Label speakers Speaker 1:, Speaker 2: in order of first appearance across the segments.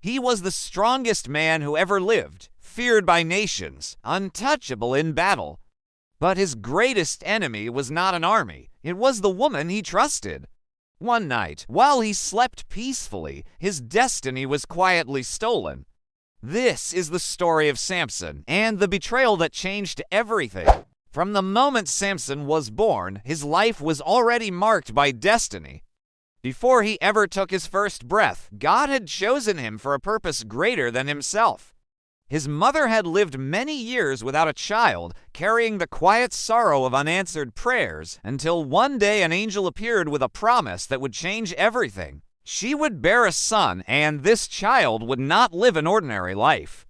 Speaker 1: He was the strongest man who ever lived, feared by nations, untouchable in battle. But his greatest enemy was not an army. It was the woman he trusted. One night, while he slept peacefully, his destiny was quietly stolen. This is the story of Samson and the betrayal that changed everything. From the moment Samson was born, his life was already marked by destiny. Before he ever took his first breath, God had chosen him for a purpose greater than himself. His mother had lived many years without a child, carrying the quiet sorrow of unanswered prayers, until one day an angel appeared with a promise that would change everything. She would bear a son, and this child would not live an ordinary life.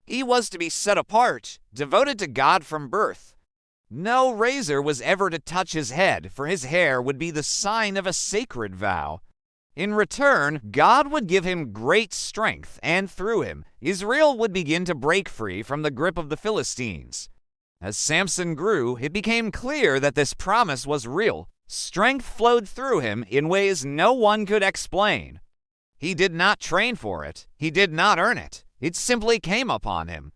Speaker 1: He was to be set apart, devoted to God from birth. No razor was ever to touch his head, for his hair would be the sign of a sacred vow. In return, God would give him great strength, and through him, Israel would begin to break free from the grip of the Philistines. As Samson grew, it became clear that this promise was real. Strength flowed through him in ways no one could explain. He did not train for it. He did not earn it. It simply came upon him.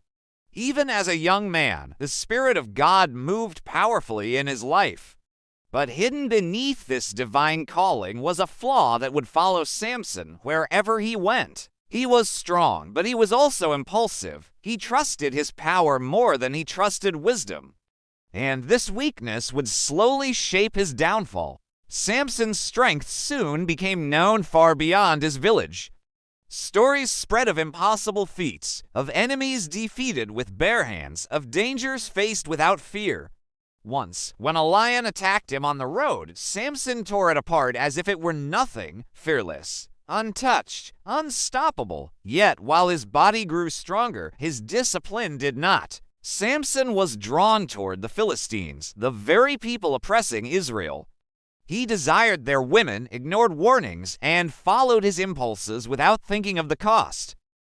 Speaker 1: Even as a young man, the Spirit of God moved powerfully in his life. But hidden beneath this divine calling was a flaw that would follow Samson wherever he went. He was strong, but he was also impulsive. He trusted his power more than he trusted wisdom. And this weakness would slowly shape his downfall. Samson's strength soon became known far beyond his village. Stories spread of impossible feats, of enemies defeated with bare hands, of dangers faced without fear. Once, when a lion attacked him on the road, Samson tore it apart as if it were nothing, fearless, untouched, unstoppable. Yet, while his body grew stronger, his discipline did not. Samson was drawn toward the Philistines, the very people oppressing Israel. He desired their women, ignored warnings, and followed his impulses without thinking of the cost.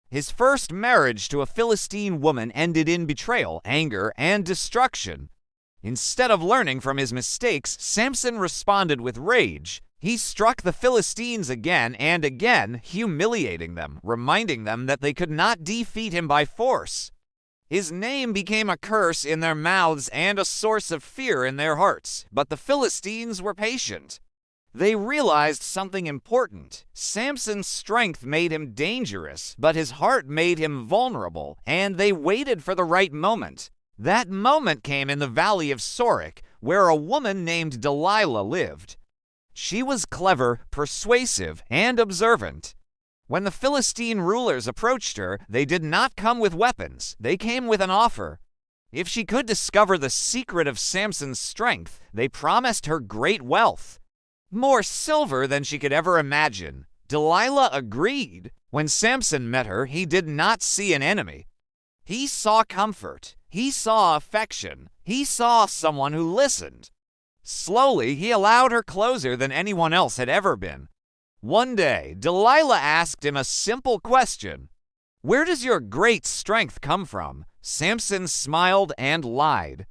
Speaker 1: His first marriage to a Philistine woman ended in betrayal, anger, and destruction. Instead of learning from his mistakes, Samson responded with rage. He struck the Philistines again and again, humiliating them, reminding them that they could not defeat him by force. His name became a curse in their mouths and a source of fear in their hearts. But the Philistines were patient. They realized something important. Samson's strength made him dangerous, but his heart made him vulnerable, and they waited for the right moment. That moment came in the valley of Sorek, where a woman named Delilah lived. She was clever, persuasive, and observant. When the Philistine rulers approached her, they did not come with weapons. They came with an offer. If she could discover the secret of Samson's strength, they promised her great wealth. More silver than she could ever imagine. Delilah agreed. When Samson met her, he did not see an enemy. He saw comfort. He saw affection. He saw someone who listened. Slowly, he allowed her closer than anyone else had ever been. One day, Delilah asked him a simple question. "Where does your great strength come from?" Samson smiled and lied.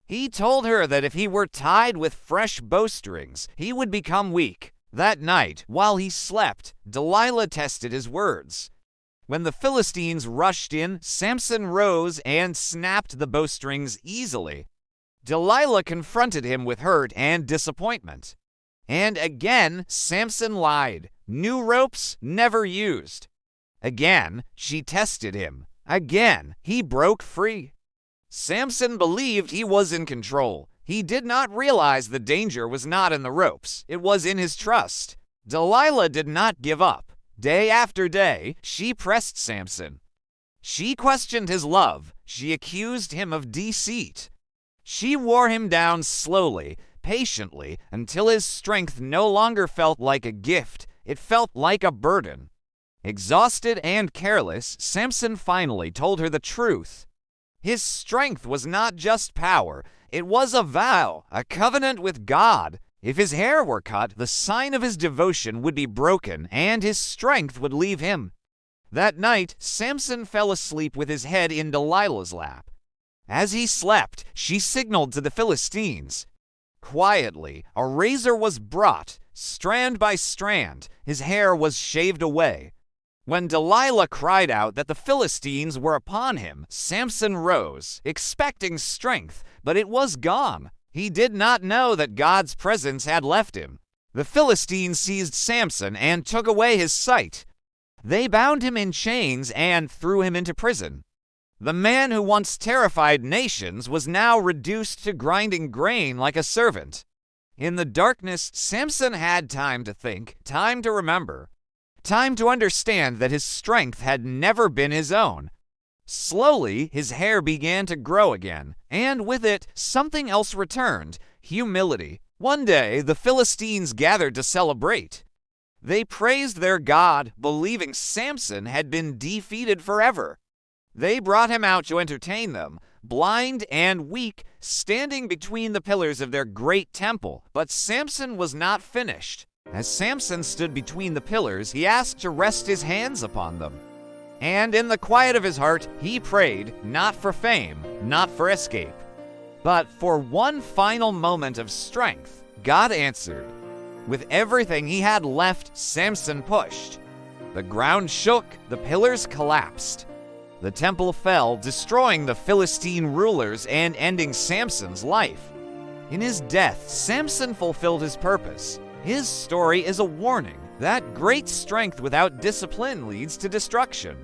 Speaker 1: He told her that if he were tied with fresh bowstrings, he would become weak. That night, while he slept, Delilah tested his words. When the Philistines rushed in, Samson rose and snapped the bowstrings easily. Delilah confronted him with hurt and disappointment. And again, Samson lied. New ropes never used. Again, she tested him. Again, he broke free. Samson believed he was in control. He did not realize the danger was not in the ropes. It was in his trust. Delilah did not give up. Day after day, she pressed Samson. She questioned his love. She accused him of deceit. She wore him down slowly, patiently, until his strength no longer felt like a gift. It felt like a burden. Exhausted and careless, Samson finally told her the truth. His strength was not just power. It was a vow, a covenant with God. If his hair were cut, the sign of his devotion would be broken, and his strength would leave him. That night, Samson fell asleep with his head in Delilah's lap. As he slept, she signaled to the Philistines. Quietly, a razor was brought. Strand by strand, his hair was shaved away. When Delilah cried out that the Philistines were upon him, Samson rose, expecting strength, but it was gone. He did not know that God's presence had left him. The Philistines seized Samson and took away his sight. They bound him in chains and threw him into prison. The man who once terrified nations was now reduced to grinding grain like a servant. In the darkness, Samson had time to think, time to remember, time to understand that his strength had never been his own. Slowly, his hair began to grow again, and with it, something else returned: humility. One day, the Philistines gathered to celebrate. They praised their God, believing Samson had been defeated forever. They brought him out to entertain them, blind and weak, standing between the pillars of their great temple. But Samson was not finished. As Samson stood between the pillars, he asked to rest his hands upon them. And in the quiet of his heart, he prayed, not for fame, not for escape, but for one final moment of strength. God answered. With everything he had left, Samson pushed. The ground shook, the pillars collapsed. The temple fell, destroying the Philistine rulers and ending Samson's life. In his death, Samson fulfilled his purpose. His story is a warning that great strength without discipline leads to destruction.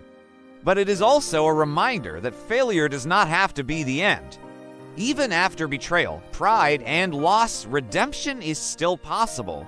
Speaker 1: But it is also a reminder that failure does not have to be the end. Even after betrayal, pride, and loss, redemption is still possible.